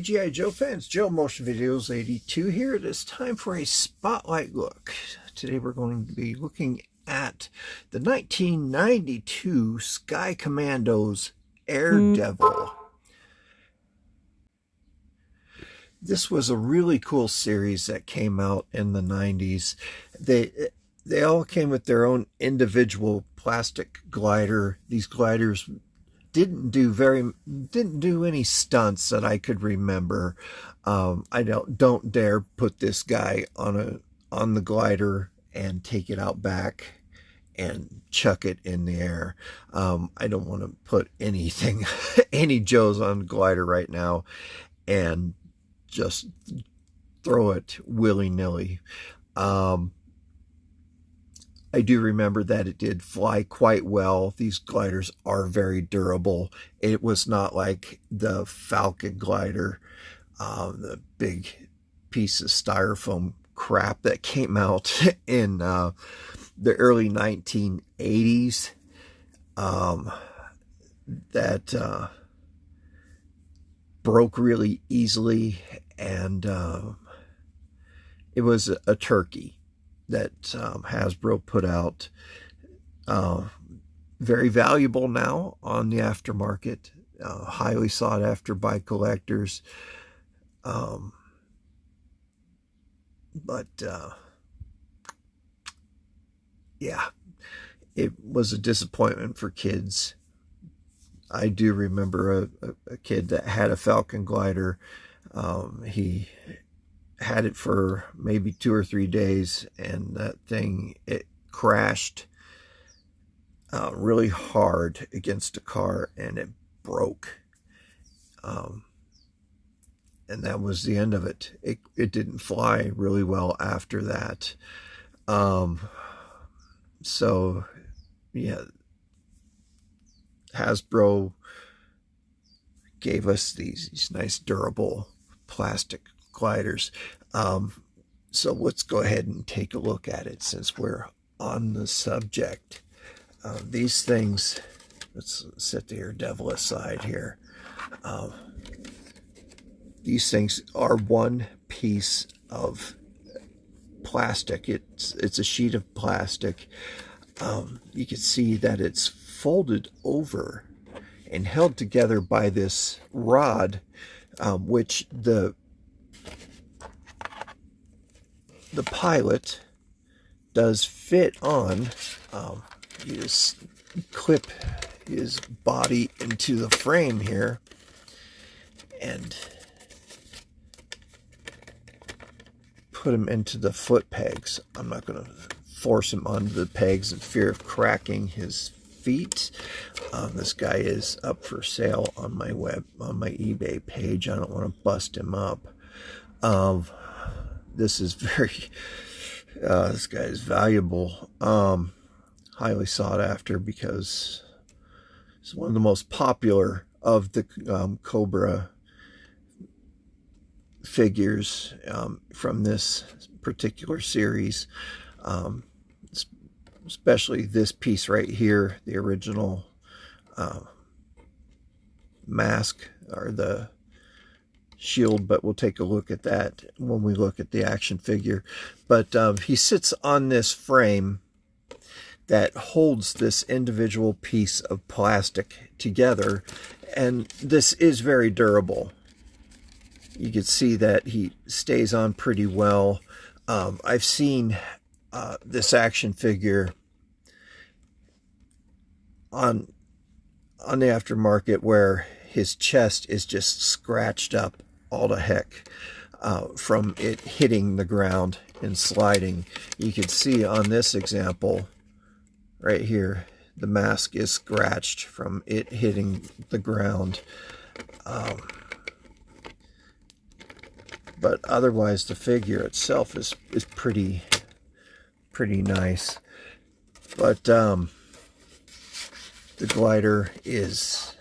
G.I. Joe fans, Joe Motion Videos 82 here. It is time for a spotlight look. Today we're going to be looking at the 1992 Sky Commandos Daredevil. This was a really cool series that came out in the 90s. They all came with their own individual plastic glider. These gliders didn't do any stunts that I could remember. I don't dare put this guy on the glider and take it out back and chuck it in the air. I don't want to put anything, any Joes on the glider right now and just throw it willy-nilly. I do remember that it did fly quite well. These gliders are very durable. It was not like the Falcon glider, the big piece of styrofoam crap that came out in the early 1980s that broke really easily, and it was a turkey that Hasbro put out. Very valuable now on the aftermarket, highly sought after by collectors. Yeah, it was a disappointment for kids. I do remember a kid that had a Falcon glider. He had it for maybe 2 or 3 days, and that thing, it crashed really hard against a car and it broke, and that was the end of it. It didn't fly really well after that. So yeah, Hasbro gave us these nice durable plastic gliders. So let's go ahead and take a look at it since we're on the subject. These things, let's set the Daredevil aside here. These things are one piece of plastic. It's a sheet of plastic. You can see that it's folded over and held together by this rod, which the pilot does fit on. You just clip his body into the frame here and put him into the foot pegs. I'm not going to force him onto the pegs in fear of cracking his feet. This guy is up for sale on my eBay page. I don't want to bust him up. This is this guy is valuable, highly sought after, because it's one of the most popular of the Cobra figures from this particular series, especially this piece right here, the original mask, or the shield, but we'll take a look at that when we look at the action figure. But he sits on this frame that holds this individual piece of plastic together, and this is very durable. You can see that he stays on pretty well. I've seen this action figure on the aftermarket where his chest is just scratched up all to heck from it hitting the ground and sliding. You can see on this example right here, the mask is scratched from it hitting the ground. But otherwise, the figure itself is pretty nice. But the glider is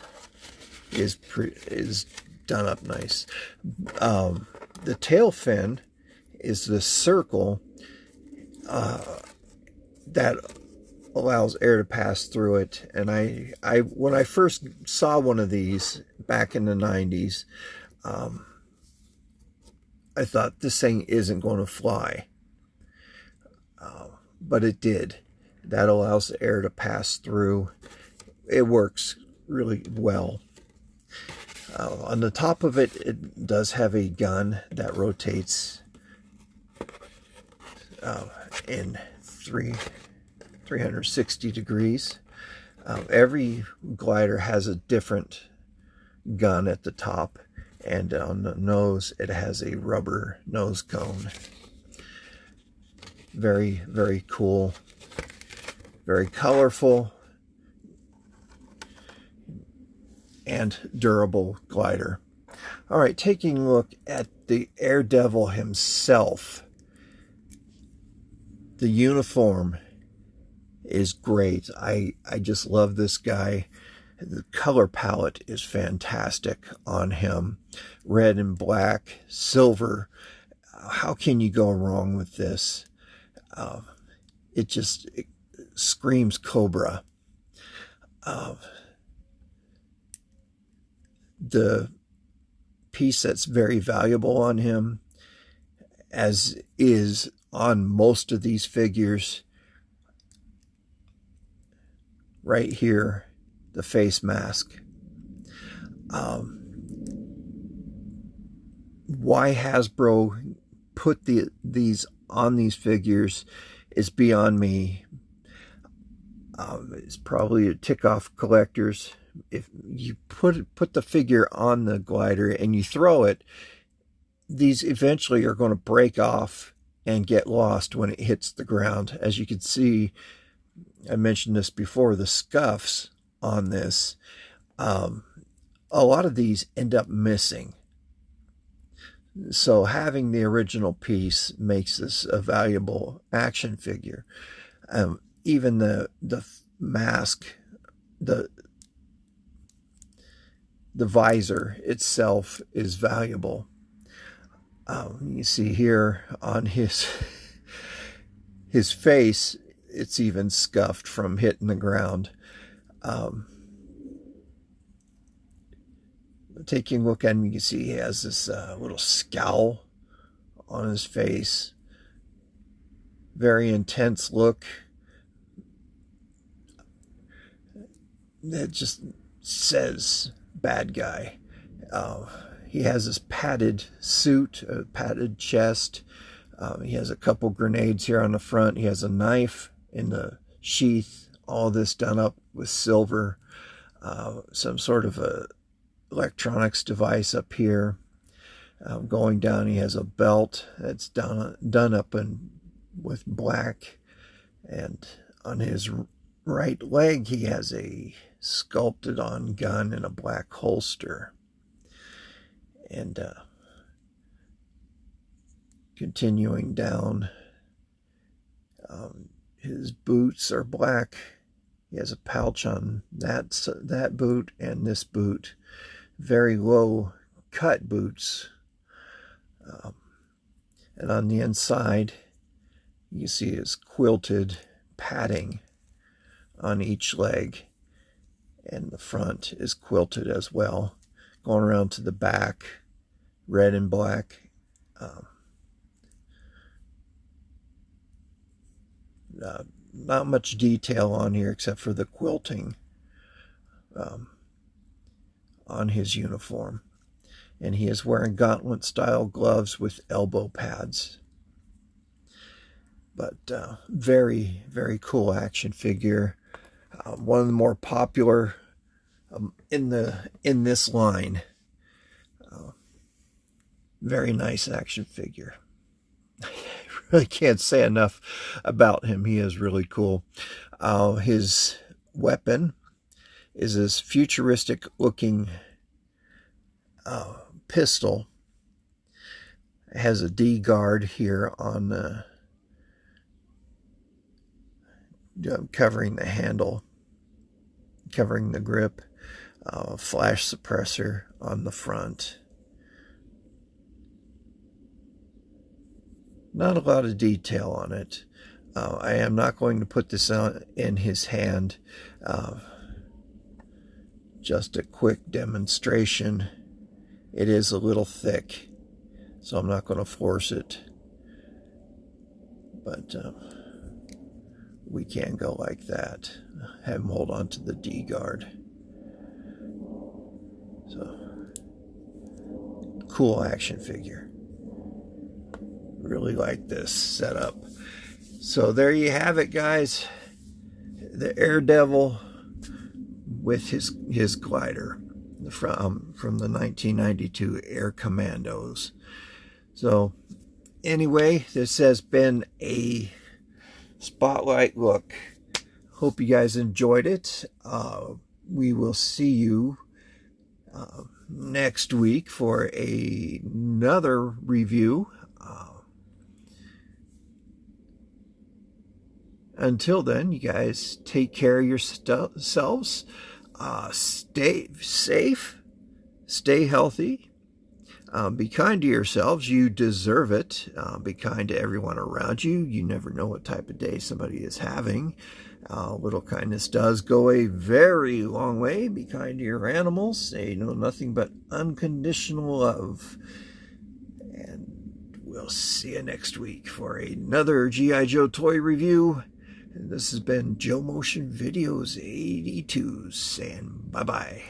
done up nice. The tail fin is this circle that allows air to pass through it. And when I first saw one of these back in the 90s, I thought this thing isn't going to fly, but it did. That allows the air to pass through. It works really well. On the top of it, it does have a gun that rotates in 360 degrees. Every glider has a different gun at the top, and on the nose it has a rubber nose cone. Very, very cool, very colorful, and durable glider. All right, taking a look at the Air Devil himself. The uniform is great. I just love this guy. The color palette is fantastic on him. Red and black, silver. How can you go wrong with this? It screams Cobra. The piece that's very valuable on him, as is on most of these figures, right here, the face mask. Why Hasbro put these on these figures is beyond me. It's probably a tick-off collectors. If you put the figure on the glider and you throw it, these eventually are going to break off and get lost when it hits the ground. As you can see, I mentioned this before, the scuffs on this, a lot of these end up missing. So having the original piece makes this a valuable action figure. Even the mask, the visor itself is valuable. You see here on his face, it's even scuffed from hitting the ground. Taking a look at him, you can see he has this little scowl on his face. Very intense look. That just says bad guy. He has this padded suit, a padded chest. He has a couple grenades here on the front. He has a knife in the sheath. All this done up with silver. Some sort of a electronics device up here. Going down, he has a belt that's done up with black. And on his right leg, he has a sculpted on gun in a black holster. And continuing down, his boots are black. He has a pouch on that boot and this boot. Very low cut boots. And on the inside, you see his quilted padding on each leg. And the front is quilted as well. Going around to the back, red and black. Not much detail on here except for the quilting on his uniform. And he is wearing gauntlet style gloves with elbow pads. But very, very cool action figure. One of the more popular in this line. Very nice action figure. I really can't say enough about him. He is really cool. His weapon is this futuristic looking pistol. It has a D guard here on the covering the handle, covering the grip. Flash suppressor on the front. Not a lot of detail on it. I am not going to put this in his hand. Just a quick demonstration. It is a little thick. so I'm not going to force it. But we can go like that. Have him hold on to the D guard. So, cool action figure. Really like this setup. So there you have it, guys. The Air Devil with his glider from the 1992 Air Commandos. So anyway, this has been a spotlight look. Hope you guys enjoyed it. We will see you next week for another review. Until then, you guys take care of yourselves. Stay safe. Stay healthy. Be kind to yourselves. You deserve it. Be kind to everyone around you. You never know what type of day somebody is having. Little kindness does go a very long way. Be kind to your animals. They know nothing but unconditional love. And we'll see you next week for another G.I. Joe toy review. And this has been Joe Motion Videos 82 saying bye-bye.